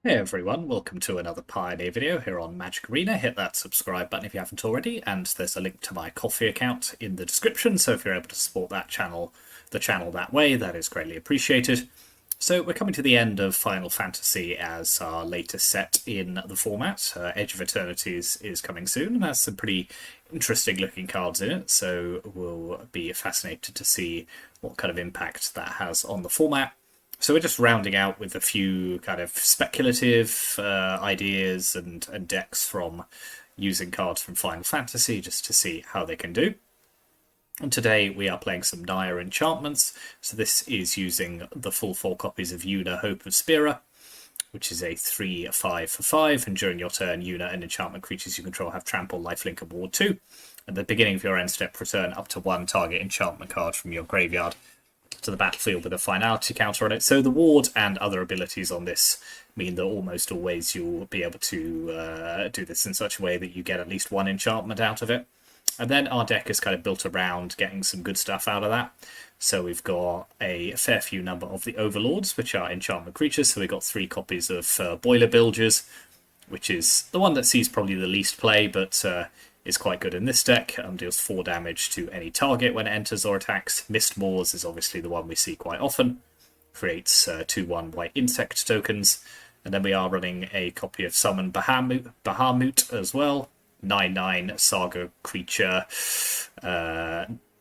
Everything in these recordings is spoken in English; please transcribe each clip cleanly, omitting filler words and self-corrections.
Hey everyone, welcome to another Pioneer video here on Magic Arena. Hit that subscribe button if you haven't already, and there's a link to my Coffee account in the description, so if you're able to support the channel that way, that is greatly appreciated. So we're coming to the end of Final Fantasy as our latest set in the format. Edge of Eternities is coming soon, and has some pretty interesting looking cards in it, so we'll be fascinated to see what kind of impact that has on the format. So we're just rounding out with a few kind of speculative ideas and decks from using cards from Final Fantasy just to see how they can do. And today we are playing some Naya Enchantments. So this is using the full 4 copies of Yuna, Hope of Spira, which is a 3/5 for 5. And during your turn, Yuna and enchantment creatures you control have trample, lifelink, and ward 2. At the beginning of your end step, return up to 1 target enchantment card from your graveyard to the battlefield with a finality counter on it. So the ward and other abilities on this mean that almost always you'll be able to do this in such a way that you get at least 1 enchantment out of it. And then our deck is kind of built around getting some good stuff out of that. So we've got a fair few number of the Overlords, which are enchantment creatures. So we've got 3 copies of Boilerbilges, which is the one that sees probably the least play, but is quite good in this deck. Deals 4 damage to any target when it enters or attacks. Mistmoors is obviously the one we see quite often. Creates 2/1 white insect tokens. And then we are running a copy of Summon Bahamut as well. 9/9 Saga creature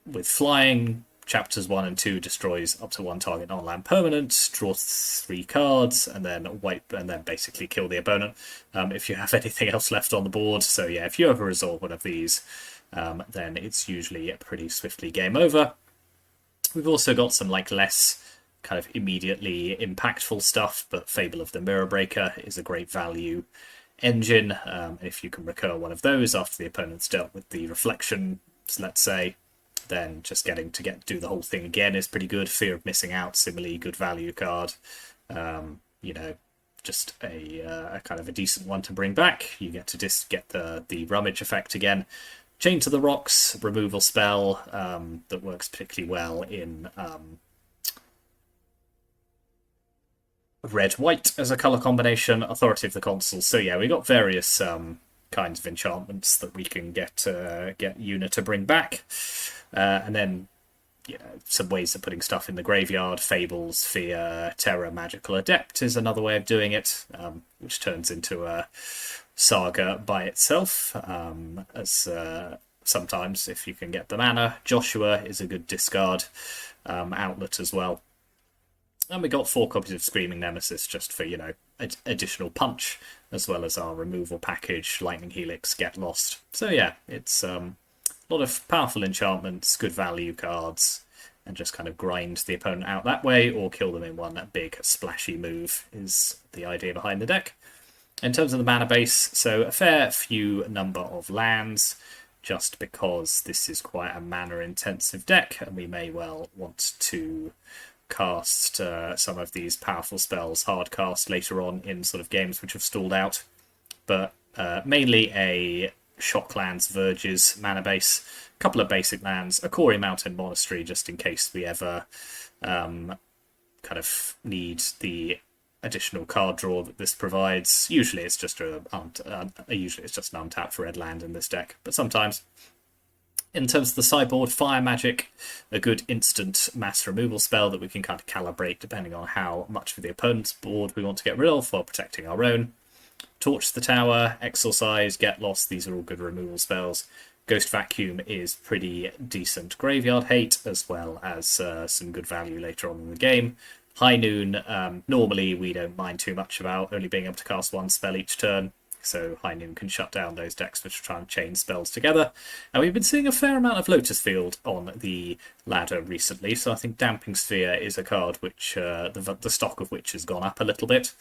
with flying. Chapters 1 and 2 destroys up to 1 target non-land permanent, draws 3 cards, and then wipe, and then basically kill the opponent if you have anything else left on the board. So yeah, if you ever resolve one of these, then it's usually a pretty swiftly game over. We've also got some less kind of immediately impactful stuff, but Fable of the Mirror Breaker is a great value engine. If you can recur one of those after the opponent's dealt with the reflections, let's say, then just getting to do the whole thing again is pretty good. Fear of Missing Out, similarly good value card. Just a kind of a decent one to bring back. You get to get the rummage effect again. Chain to the Rocks, removal spell that works particularly well in red-white as a colour combination. Authority of the Consuls. So yeah, we got various kinds of enchantments that we can get Yuna to bring back. And then some ways of putting stuff in the graveyard. Fables, Fear, Terror, Magical Adept is another way of doing it, which turns into a saga by itself. As sometimes, if you can get the mana. Joshua is a good discard outlet as well. And we got 4 copies of Screaming Nemesis just for, additional punch, as well as our removal package, Lightning Helix, Get Lost. So yeah, it's a lot of powerful enchantments, good value cards, and just kind of grind the opponent out that way, or kill them in one big splashy move is the idea behind the deck. In terms of the mana base, so a fair few number of lands, just because this is quite a mana-intensive deck, and we may well want to cast some of these powerful spells hard cast later on in sort of games which have stalled out. But mainly a Shocklands Verges mana base, a couple of basic lands, a Kori Mountain Monastery just in case we ever kind of need the additional card draw that this provides. Usually it's just an untapped red land in this deck, but sometimes. In terms of the sideboard, Fire Magic, a good instant mass removal spell that we can kind of calibrate depending on how much of the opponent's board we want to get rid of while protecting our own. Torch the Tower, Exorcise, Get Lost, these are all good removal spells. Ghost Vacuum is pretty decent graveyard hate, as well as some good value later on in the game. High Noon, normally we don't mind too much about only being able to cast 1 spell each turn. So High Noon can shut down those decks which are trying to chain spells together. And we've been seeing a fair amount of Lotus Field on the ladder recently, so I think Damping Sphere is a card which the stock of which has gone up a little bit.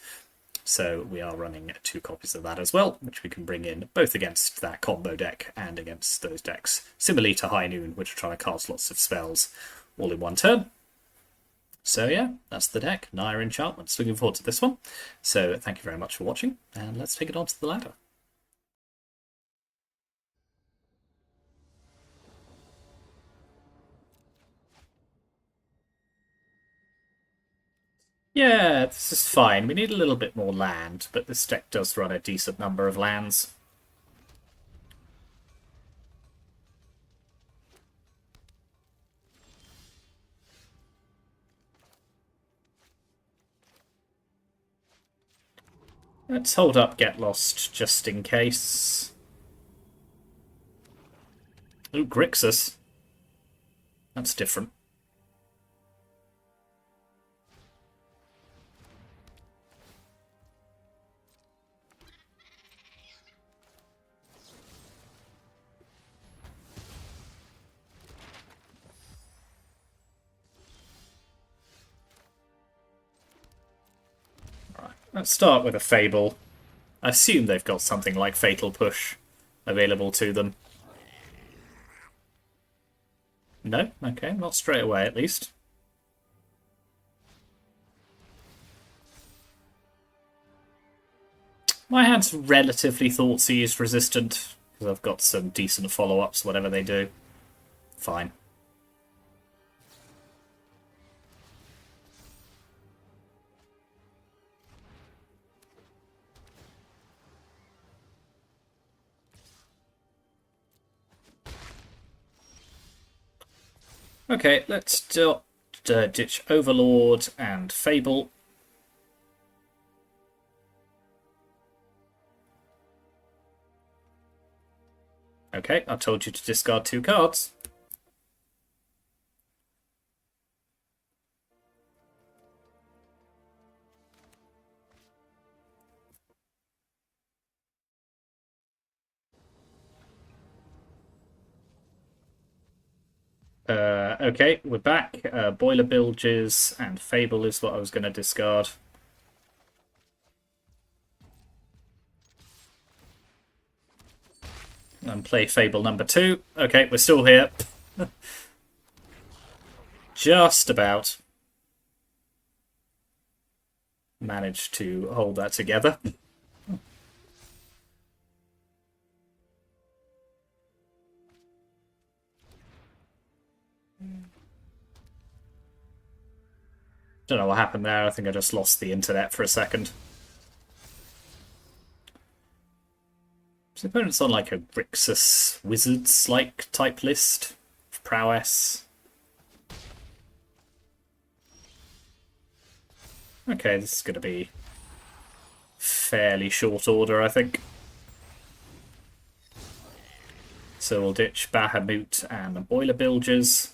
So we are running 2 copies of that as well, which we can bring in both against that combo deck and against those decks, similarly to High Noon, which are trying to cast lots of spells all in one turn. So yeah, that's the deck, Naya Enchantments. Looking forward to this one. So thank you very much for watching, and let's take it on to the ladder. Yeah, this is fine. We need a little bit more land, but this deck does run a decent number of lands. Let's hold up Get Lost just in case. Ooh, Grixis. That's different. Right, let's start with a Fable. I assume they've got something like Fatal Push available to them. No? Okay, not straight away at least. My hand's relatively Thoughtseize resistant, because I've got some decent follow-ups, whatever they do. Fine. Okay, let's ditch Overlord and Fable. Okay, I told you to discard 2 cards. Okay, we're back. Boilerbilges and Fable is what I was going to discard. And play Fable number 2. Okay, we're still here. Just about managed to hold that together. Don't know what happened there. I think I just lost the internet for a second. His opponent's on like a Grixis Wizards-like type list. Prowess. Okay, this is going to be fairly short order, I think. So we'll ditch Bahamut and the Boilerbilges.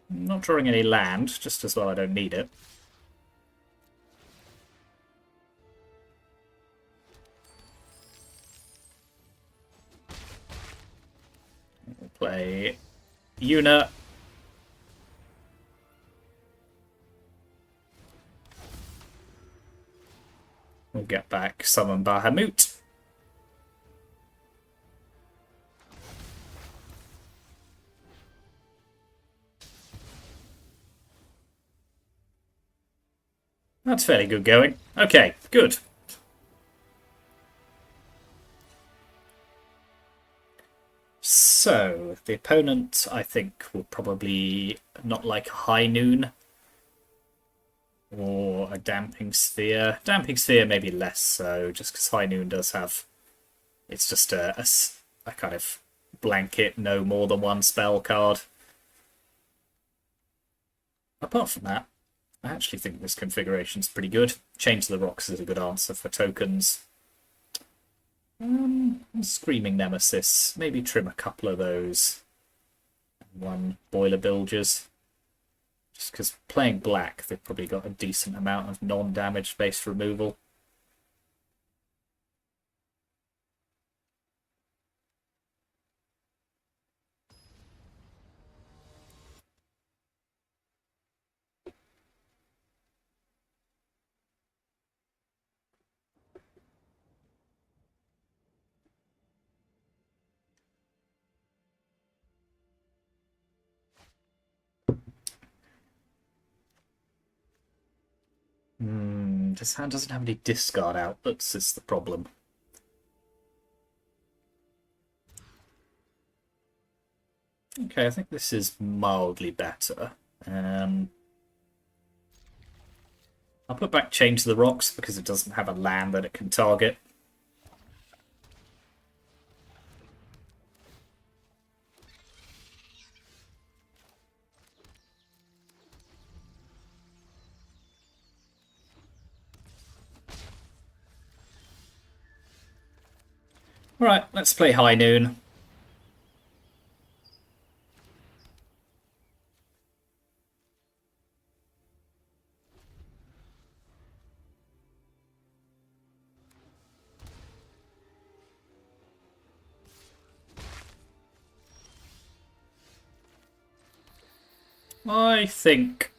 Not drawing any land, just as well I don't need it. We'll play Yuna. We'll get back Summon Bahamut. That's fairly good going. Okay, good. So, the opponent, I think, will probably not like High Noon or a Damping Sphere. Damping Sphere maybe less so, just because High Noon does have... It's just a kind of blanket, no more than one spell card. Apart from that, I actually think this configuration's pretty good. Change the Rocks is a good answer for tokens. Screaming Nemesis. Maybe trim a couple of those. One Boilerbilges. Just because playing black, they've probably got a decent amount of non-damage based removal. This hand doesn't have any discard outlets, is the problem. Okay, I think this is mildly better. I'll put back Chain to the Rocks because it doesn't have a land that it can target. Alright, let's play High Noon. I think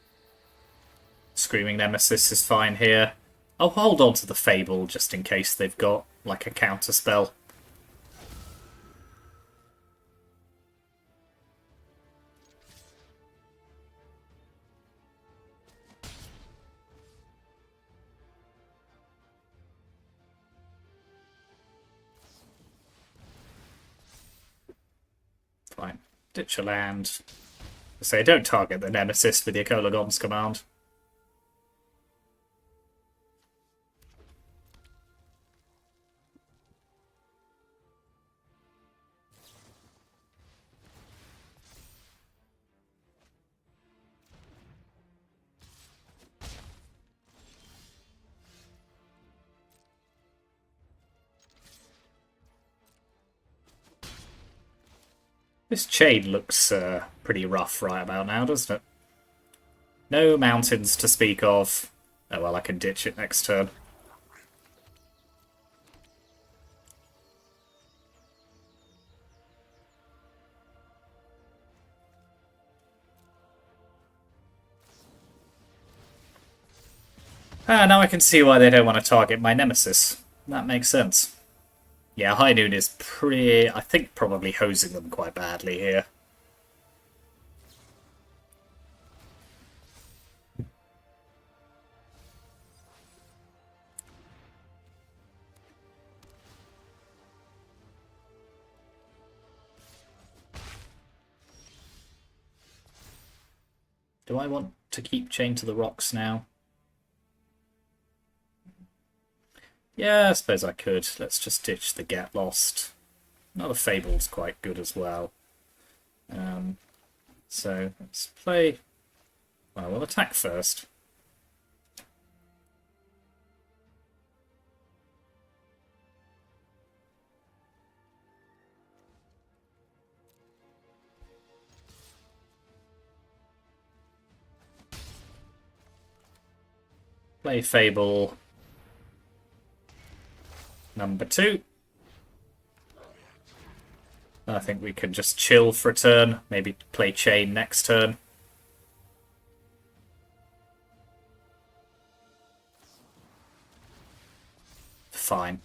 Screaming Nemesis is fine here. I'll hold on to the Fable just in case they've got like a counter spell. Fine. Ditch a land. Say, don't target the Nemesis with your Kolagom's command. This chain looks pretty rough right about now, doesn't it? No mountains to speak of. Oh well, I can ditch it next turn. Ah, now I can see why they don't want to target my Nemesis. That makes sense. Yeah, High Noon is pretty... I think probably hosing them quite badly here. Do I want to keep Chain to the Rocks now? Yeah, I suppose I could. Let's just ditch the Get Lost. Another Fable's quite good as well. So let's play... Well, we'll attack first. Play Fable number 2. I think we can just chill for a turn. Maybe play Chain next turn. Fine.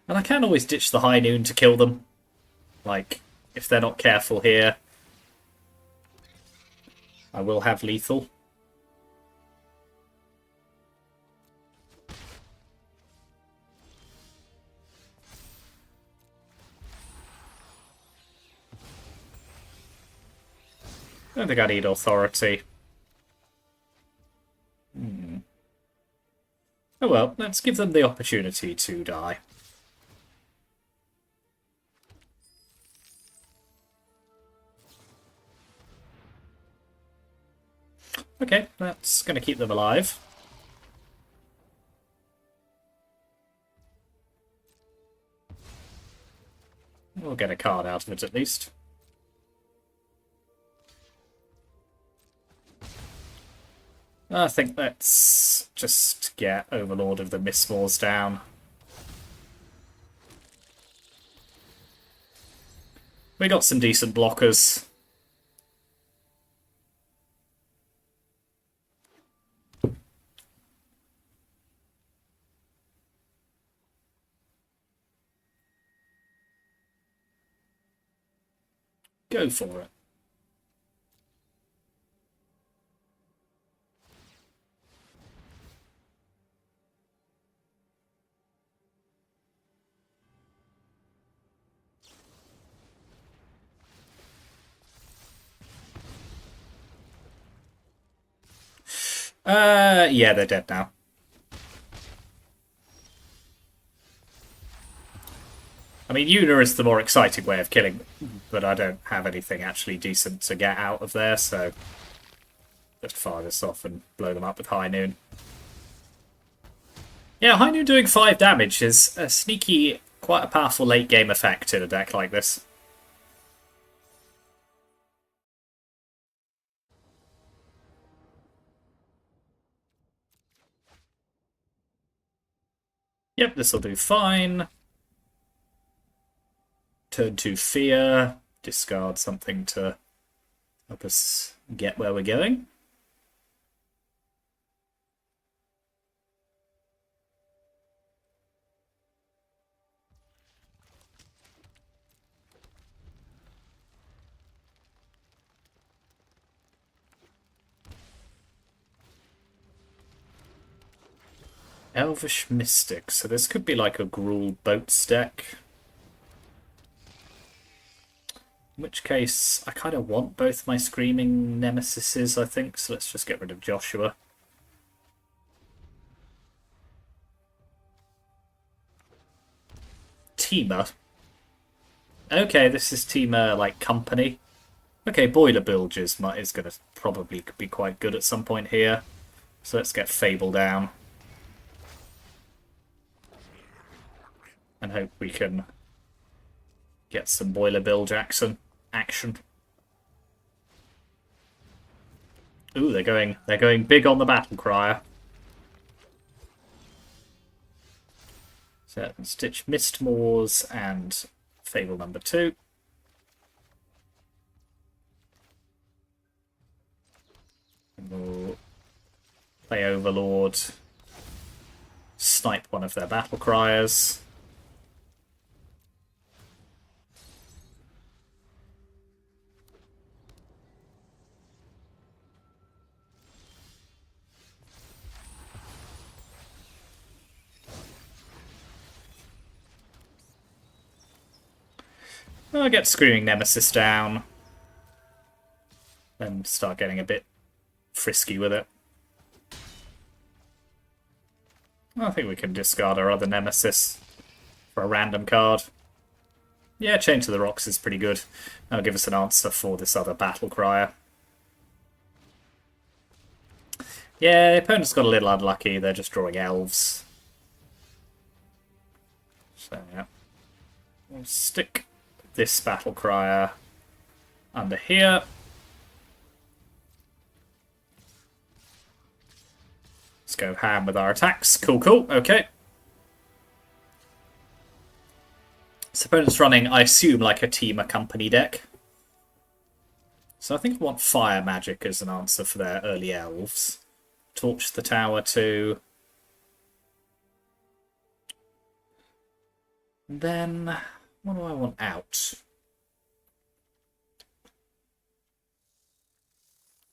And I can always ditch the High Noon to kill them. Like, if they're not careful here, I will have lethal. I don't think I need authority. Oh well, let's give them the opportunity to die. Okay, that's going to keep them alive. We'll get a card out of it at least. I think let's just get Overlord of the Mistmores down. We got some decent blockers. Go for it. Yeah, they're dead now. I mean, Yuna is the more exciting way of killing them, but I don't have anything actually decent to get out of there, so just fire this off and blow them up with High Noon. Yeah, High Noon doing 5 damage is a sneaky, quite a powerful late game effect in a deck like this. Yep, this will do fine. Turn to Fear. Discard something to help us get where we're going. Elvish Mystic. So this could be like a Gruul Boats deck. In which case, I kind of want both my Screaming Nemesises, I think, so let's just get rid of Joshua. Temur. Okay, this is Temur, like, company. Okay, Boilerbilges is going to probably be quite good at some point here. So let's get Fable down. And hope we can get some Boilerbilge action. Ooh, they're going big on the battle crier. So Stitch Mistmoors and Fable number 2. And we'll play Overlord. Snipe one of their battle criers. I'll get Screaming Nemesis down. And start getting a bit frisky with it. I think we can discard our other Nemesis for a random card. Yeah, Chain to the Rocks is pretty good. That'll give us an answer for this other battle crier. Yeah, the opponent's got a little unlucky. They're just drawing elves. So, yeah. We'll stick this battle crier under here. Let's go ham with our attacks. Cool. Okay. This opponent's running, I assume, like a Temur company deck. So I think I want Fire Magic as an answer for their early elves. Torch the tower too. Then, what do I want out?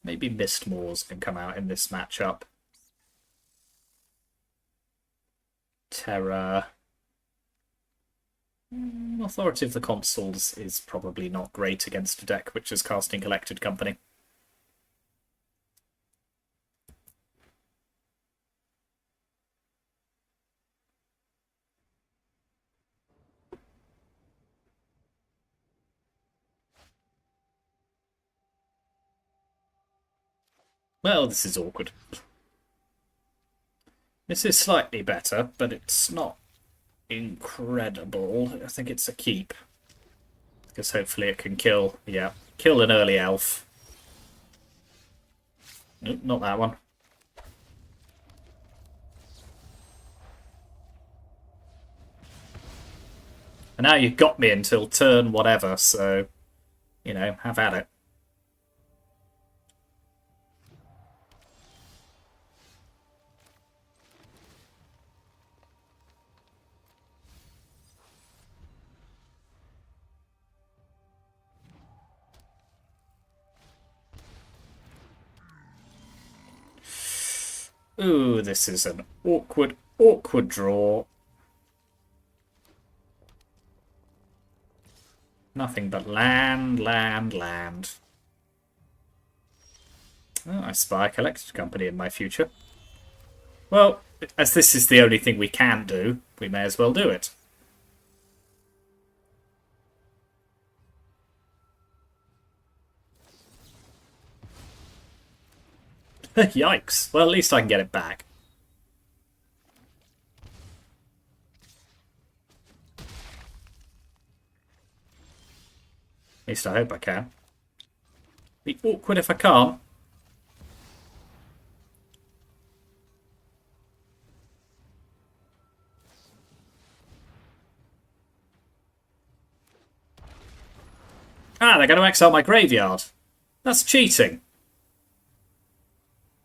Maybe Mistmoors can come out in this matchup. Terror. Authority of the Consuls is probably not great against a deck which is casting Collected Company. Well, this is awkward. This is slightly better, but it's not incredible. I think it's a keep. Because hopefully it can kill an early elf. Nope, not that one. And now you've got me until turn whatever, so, you know, have at it. Ooh, this is an awkward draw. Nothing but land. Oh, I spy a collected company in my future. Well, as this is the only thing we can do, we may as well do it. Yikes. Well, at least I can get it back. At least I hope I can. Be awkward if I can't. Ah, they're going to exile my graveyard. That's cheating.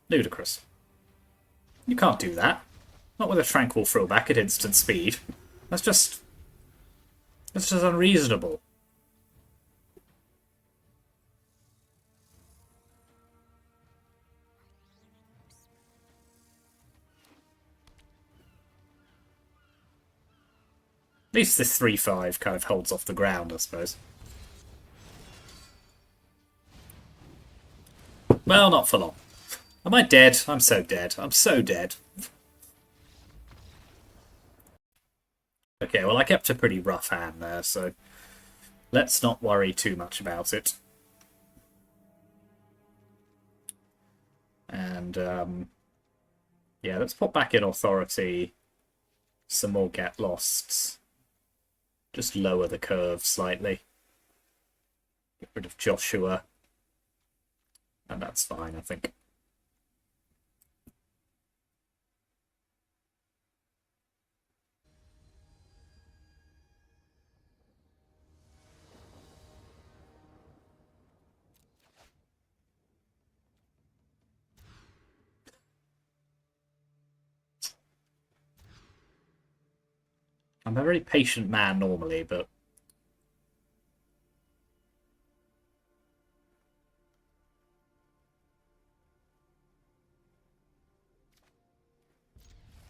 Ludicrous. You can't do that. Not with a tranquil throwback at instant speed. That's just unreasonable. At least this 3/5 kind of holds off the ground, I suppose. Well, not for long. Am I dead? I'm so dead. I'm so dead. Okay, well, I kept a pretty rough hand there, so let's not worry too much about it. And, yeah, let's put back in Authority some more Get Losts. Just lower the curve slightly. Get rid of Joshua. And that's fine, I think. I'm a very patient man normally, but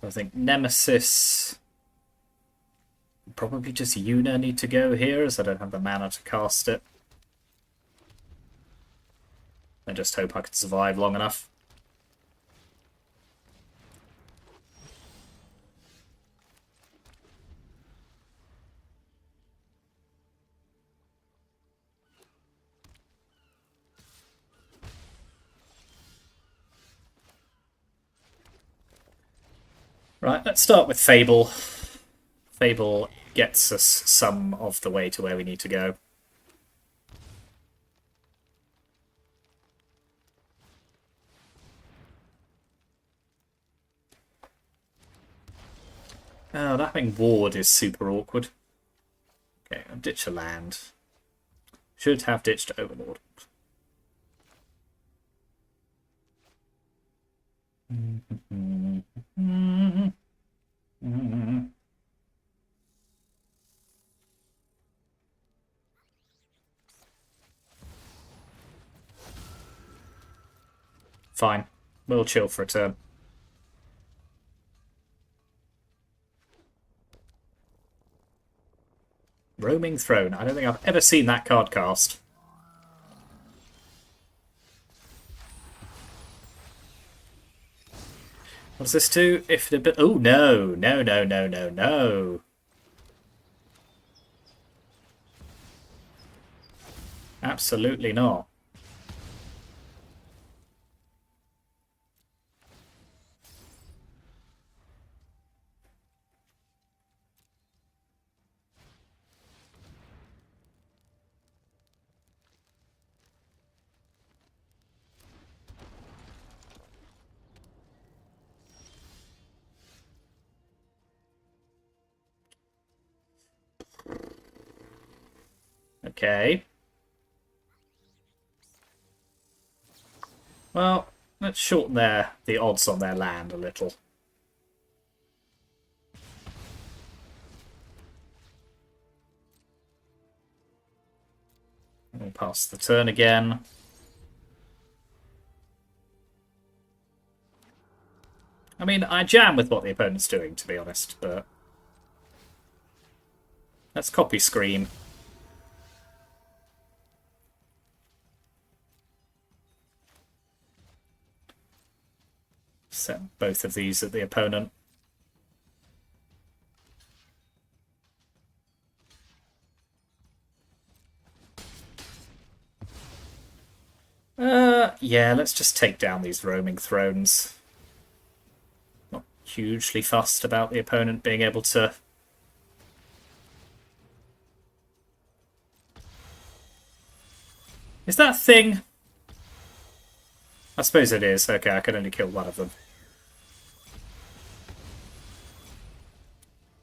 I think Nemesis, probably just Yuna need to go here, as I don't have the mana to cast it. I just hope I can survive long enough. Right, let's start with Fable. Fable gets us some of the way to where we need to go. Oh, that having Ward is super awkward. Okay, I'll ditch a land. Should have ditched Overlord. Fine. We'll chill for a turn. Roaming Throne. I don't think I've ever seen that card cast. What does this do? If the oh no, no, no, no, no, no. Absolutely not. Okay. Well, let's shorten the odds on their land a little. We'll pass the turn again. I mean, I jam with what the opponent's doing, to be honest, but let's copy Scream. Set both of these at the opponent. Yeah, let's just take down these roaming thrones. Not hugely fussed about the opponent being able to... Is that a thing? I suppose it is. Okay, I can only kill one of them.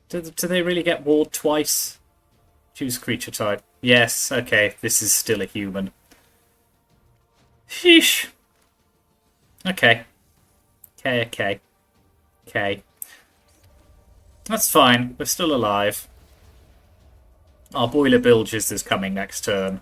Do they really get ward twice? Choose creature type. Yes, okay, this is still a human. Sheesh. Okay. Okay. That's fine. We're still alive. Our Boilerbilges is coming next turn.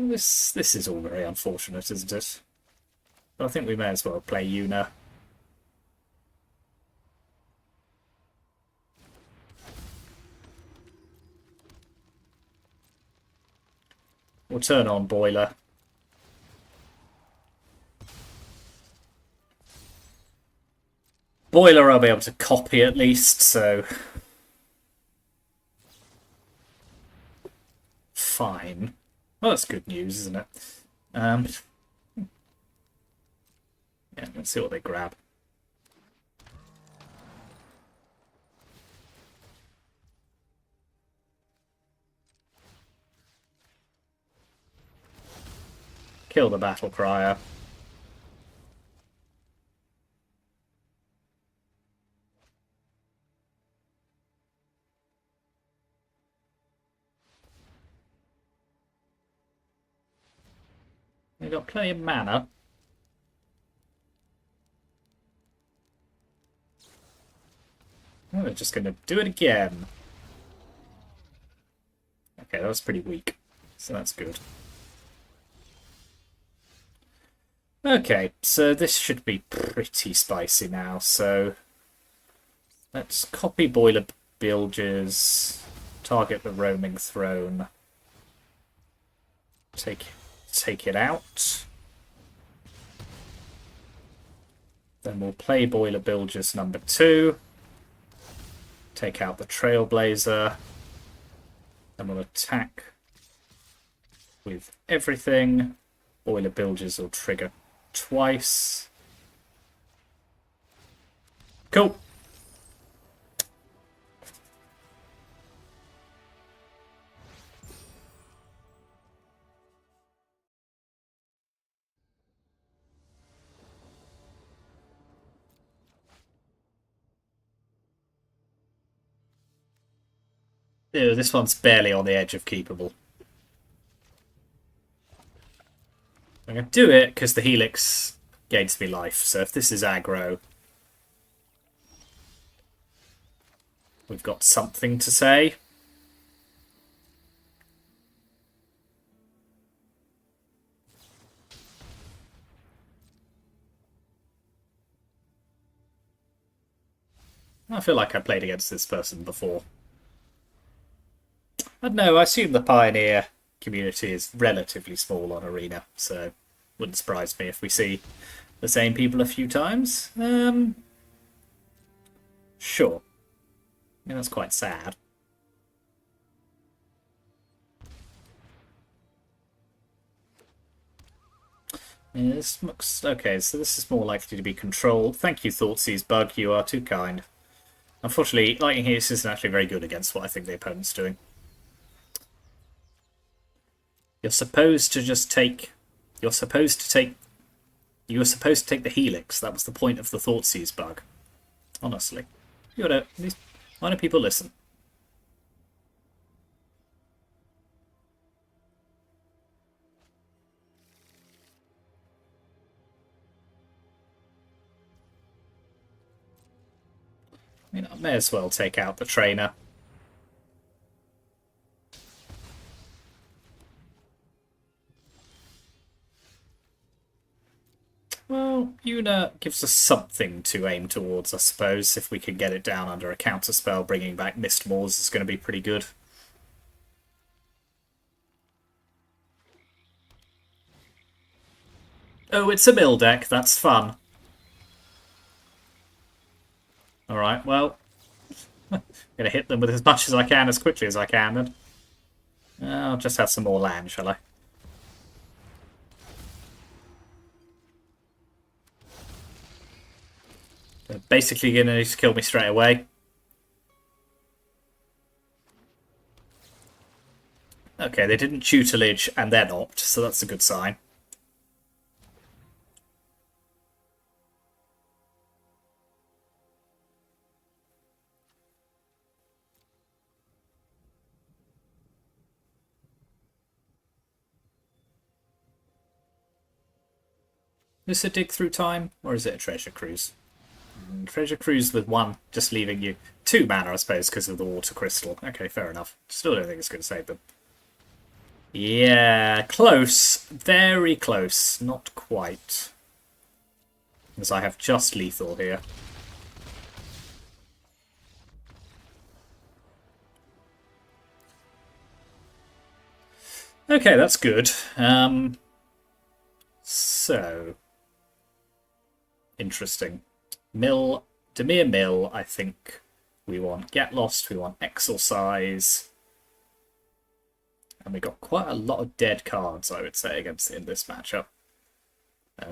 This is all very unfortunate, isn't it? But I think we may as well play Yuna. We'll turn on Boiler. Boiler I'll be able to copy at least, so... Fine. Well, that's good news, isn't it? Yeah, let's see what they grab. Kill the Battle Crier. We've got plenty of mana. Oh, they're just going to do it again. Okay, that was pretty weak, so that's good. Okay, so this should be pretty spicy now, so let's copy Boilerbilges, target the roaming throne, take it out. Then we'll play Boilerbilges number 2, take out the Trailblazer, then we'll attack with everything. Boilerbilges will trigger twice. Cool. Ew, this one's barely on the edge of keepable. I'm going to do it because the Helix gains me life. So if this is aggro, we've got something to say. I feel like I played against this person before. I don't know, I assume the Pioneer community is relatively small on Arena, so wouldn't surprise me if we see the same people a few times. Sure. I mean, that's quite sad. Yeah, this looks... Okay, so this is more likely to be controlled. Thank you, Thoughtseize Bug, you are too kind. Unfortunately, Lightning Helix isn't actually very good against what I think the opponent's doing. You're supposed to just take... You were supposed to take the Helix. That was the point of the Thoughtseize Bug. Honestly. Why don't people listen? I mean, I may as well take out the trainer. Yuna gives us something to aim towards, I suppose. If we can get it down under a counterspell, bringing back Mist Moors is going to be pretty good. Oh, it's a mill deck. That's fun. Alright, well, I'm going to hit them with as much as I can, as quickly as I can, then. I'll just have some more land, shall I? They're basically going to need to kill me straight away. Okay, they didn't tutelage and then opt, so that's a good sign. Is this a dig through time, or is it a treasure cruise? Treasure cruise with one, just leaving you 2 mana, I suppose, because of the water crystal. Okay, fair enough. Still don't think it's going to save them. Yeah, close. Very close. Not quite. As I have just lethal here. Okay, that's good. So... interesting. Dimir Mill, I think we want Get Lost, we want Exorcise. And we got quite a lot of dead cards, I would say, in this matchup.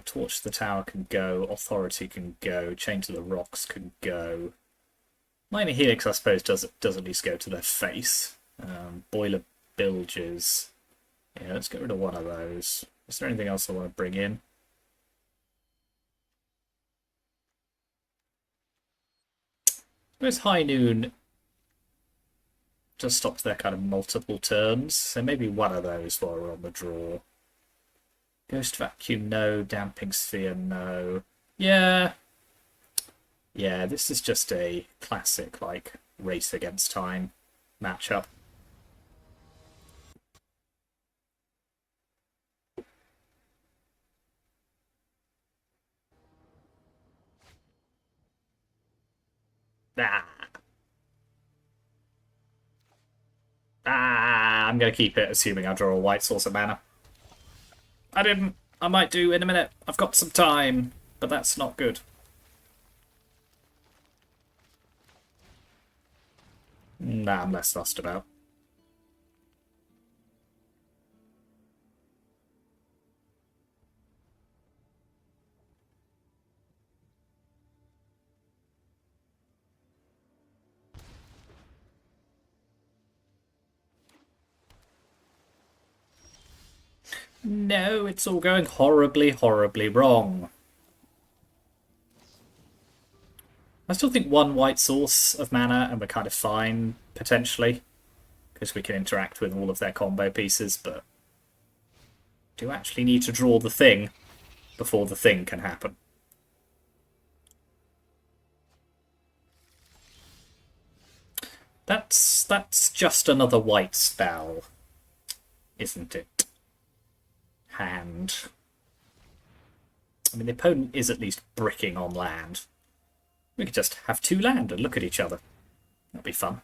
Torch the Tower can go, Authority can go, Chain to the Rocks can go. Minor Helix, I suppose, does at least go to their face. Boilerbilges. Yeah, let's get rid of one of those. Is there anything else I want to bring in? I suppose High Noon just stops their kind of multiple turns, so maybe one of those while we're on the draw. Ghost Vacuum, no. Damping Sphere, no. Yeah. Yeah, this is just a classic, like, race against time matchup. I'm going to keep it, assuming I draw a white source of mana. I didn't. I might do in a minute. I've got some time, but that's not good. Nah, I'm less fussed about. No, it's all going horribly, horribly wrong. I still think one white source of mana and we're kind of fine, potentially. Because we can interact with all of their combo pieces, but... do you actually need to draw the thing before the thing can happen? That's just another white spell, isn't it? Hand. I mean, the opponent is at least bricking on land. We could just have 2 land and look at each other. That'd be fun.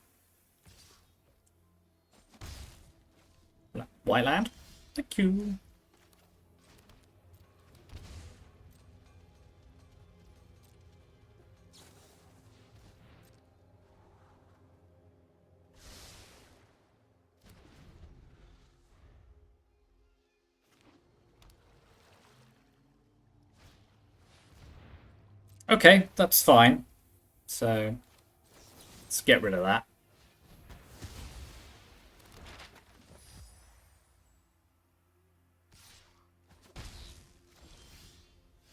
White land? Thank you. Okay, that's fine. So, let's get rid of that.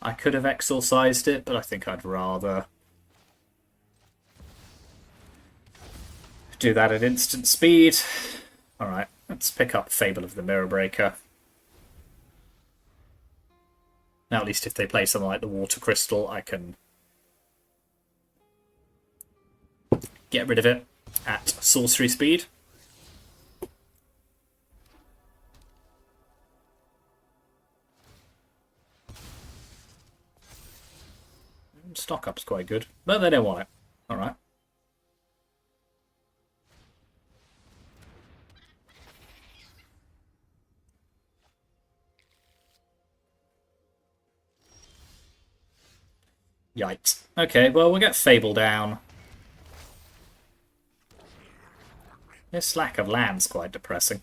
I could have exorcised it, but I think I'd rather do that at instant speed. Alright, let's pick up Fable of the Mirror Breaker. Now, at least if they play something like the Water Crystal, I can get rid of it at sorcery speed. quite good. But they don't want it. Alright. Yikes. Okay, well, we'll get Fable down. This lack of land's quite depressing.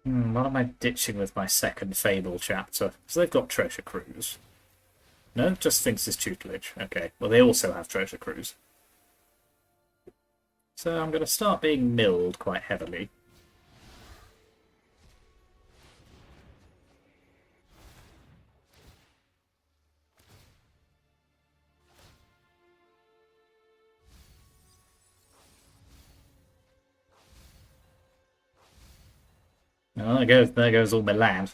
What am I ditching with my second Fable chapter? So they've got Treasure Cruise. No, just Sphinx's Tutelage. Okay, well they also have Treasure Cruise. So I'm going to start being milled quite heavily. Oh, there goes all my land.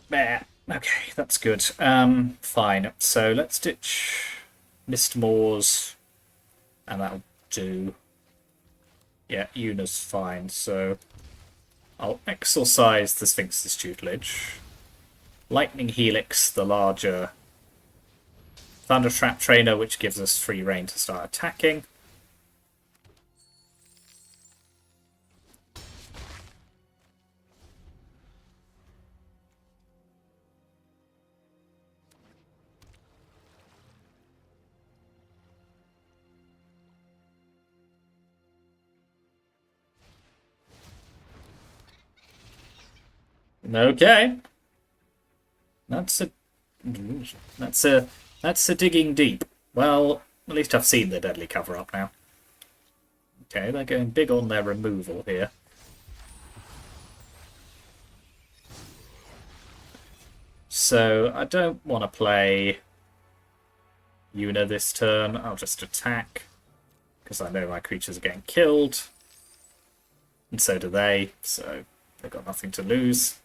There. Okay, that's good. Fine. So let's ditch Mistmore's, and that'll do. Yeah, Yuna's fine. So I'll exorcise the Sphinx's Tutelage. Lightning Helix, the larger Thundertrap Trainer, which gives us free reign to start attacking. Okay. That's a digging deep. Well, at least I've seen the deadly cover-up now. Okay, they're going big on their removal here. So I don't want to play Yuna this turn. I'll just attack, because I know my creatures are getting killed. And so do they, so they've got nothing to lose.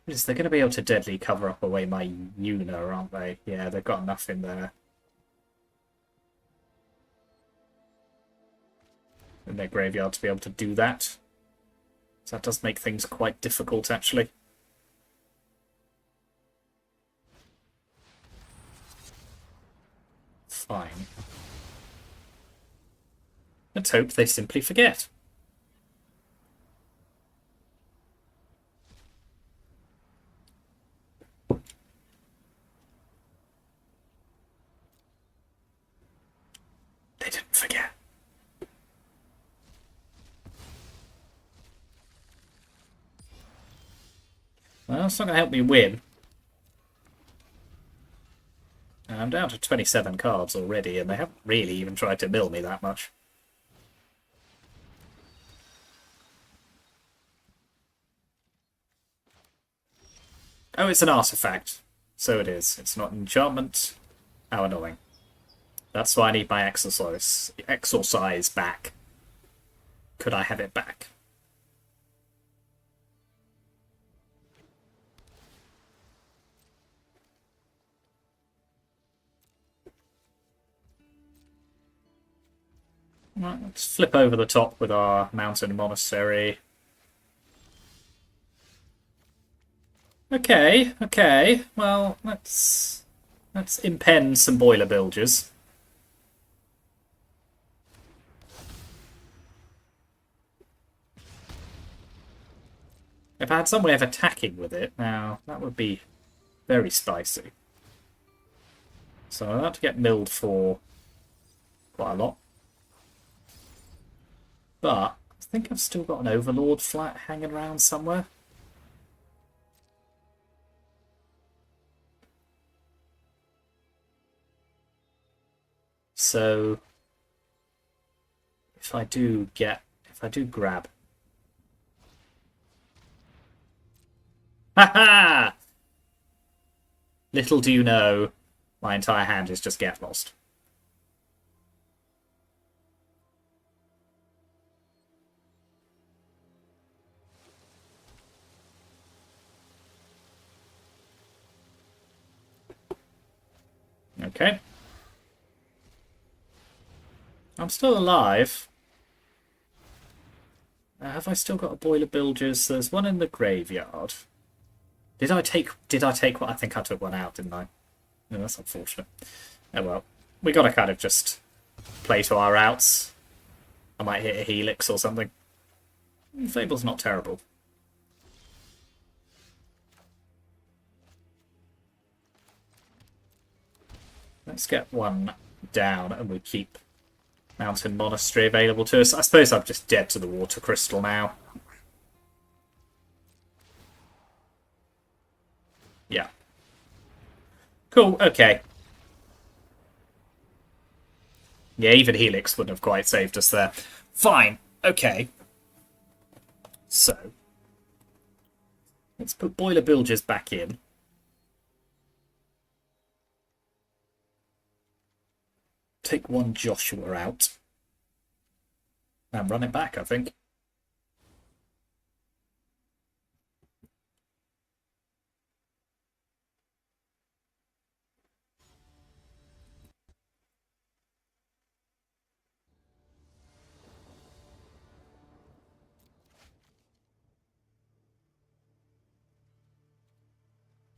They're going to be able to deadly cover up away my Yuna, aren't they? Yeah, they've got enough in there. In their graveyard to be able to do that. So that does make things quite difficult, actually. Fine. Let's hope they simply forget. They didn't forget. Well, it's not going to help me win. I'm down to 27 cards already, and they haven't really even tried to mill me that much. Oh, it's an artifact. So it is. It's not an enchantment. How annoying. That's why I need my exorcise back. Could I have it back? Right, let's flip over the top with our mountain monastery. Okay, okay. Well, let's impend some Boilerbilges. If I had some way of attacking with it, now that would be very spicy. So I'm about to get milled for quite a lot. But I think I've still got an Overlord flat hanging around somewhere. So if I do grab Ha ha! Little do you know, my entire hand is just get lost. Okay. I'm still alive. Have I still got a Boilerbilges? There's one in the graveyard. Did I take one? I think I took one out, didn't I? No, that's unfortunate. Oh well. We gotta kind of just play to our outs. I might hit a Helix or something. Fable's not terrible. Let's get one down and we keep Mountain Monastery available to us. I suppose I'm just dead to the Water Crystal now. Yeah. Cool, okay. Yeah, even Helix wouldn't have quite saved us there. Fine, okay. So, let's put Boilerbilges back in. Take one Joshua out. And run it back, I think.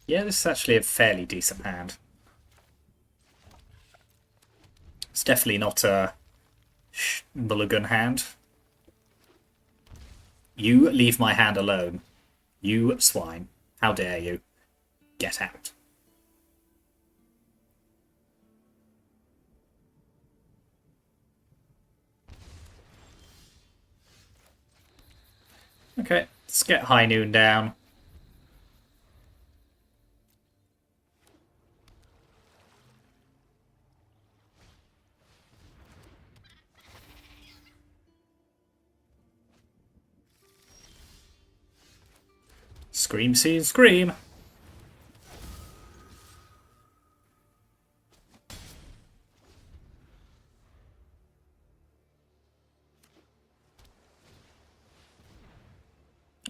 Yeah, this is actually a fairly decent hand. It's definitely not a mulligan hand. You leave my hand alone. You swine. How dare you? Get out. Okay, let's get High Noon down. Scream, scene, scream.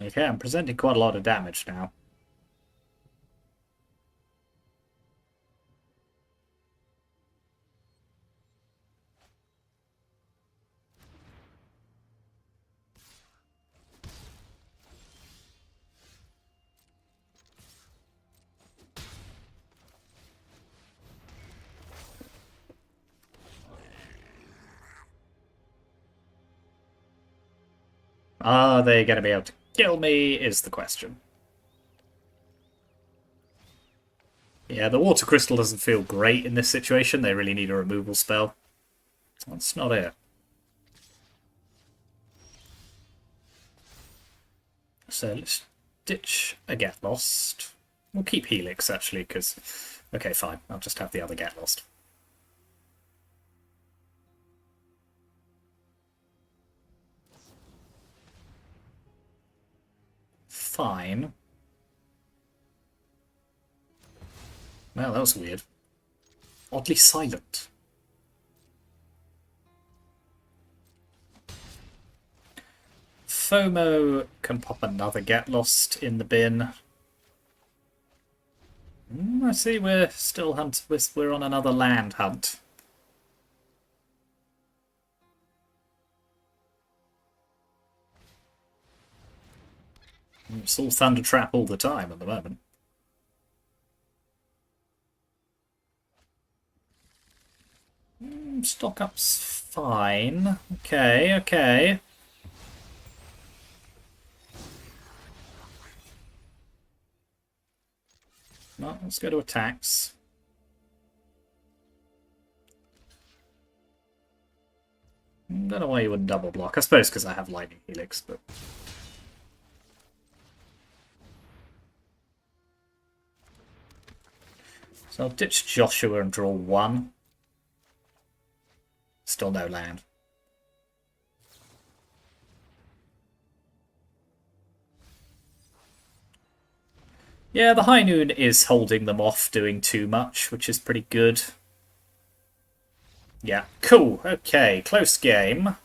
Okay, I'm presenting quite a lot of damage now. Are they going to be able to kill me is the question. Yeah, the Water Crystal doesn't feel great in this situation. They really need a removal spell. That's not it. So let's ditch a Get Lost. We'll keep Helix, actually, because... Okay, fine. I'll just have the other Get Lost. Fine. Well, that was weird. Oddly silent. FOMO can pop another Get Lost in the bin. I see we're still we're on another land hunt. It's all Thunder Trap all the time at the moment. Stock up's fine. Okay, okay. Well, let's go to attacks. Don't know why you wouldn't double block. I suppose because I have Lightning Helix, but... So I'll ditch Joshua and draw one. Still no land. Yeah, the High Noon is holding them off doing too much, which is pretty good. Yeah, cool. Okay, close game.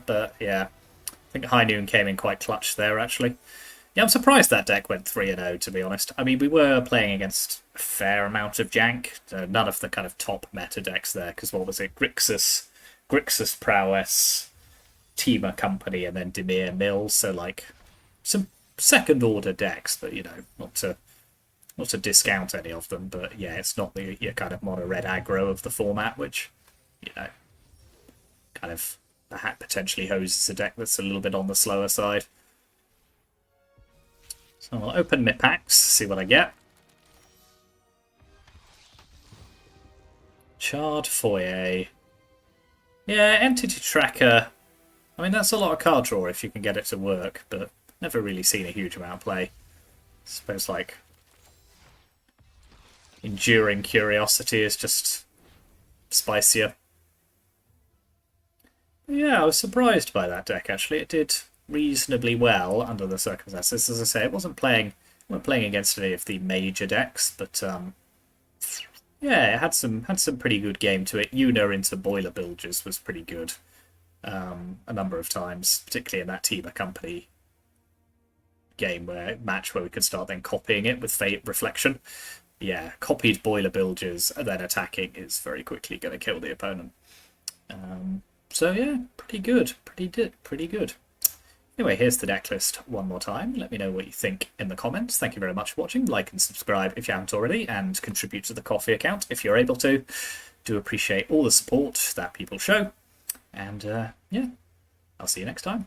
But yeah, I think High Noon came in quite clutch there, actually. Yeah, I'm surprised that deck went 3-0, to be honest. I mean, we were playing against a fair amount of jank. None of the kind of top meta decks there, because what was it? Grixis, Prowess, Temur Company, and then Dimir Mills. So, like, some second order decks, but, not to discount any of them. But, yeah, it's not the your kind of mono red aggro of the format, which, you know, kind of potentially hoses a deck that's a little bit on the slower side. So I'll open my packs, see what I get. Charred Foyer. Yeah, Entity Tracker. I mean, that's a lot of card draw if you can get it to work, but never really seen a huge amount of play. I suppose, like, Enduring Curiosity is just spicier. Yeah, I was surprised by that deck, actually. It did reasonably well under the circumstances. As I say, it wasn't playing against any of the major decks, but yeah, it had some pretty good game to it. Yuna into Boilerbilges was pretty good a number of times, particularly in that Temur Company match where we could start then copying it with Fate Reflection. Yeah, copied Boilerbilges and then attacking is very quickly going to kill the opponent. So yeah, pretty good. Pretty good. Anyway, here's the deck list one more time. Let me know what you think in the comments. Thank you very much for watching. Like and subscribe if you haven't already, and contribute to the Coffee account if you're able to. Do appreciate all the support that people show. And yeah, I'll see you next time.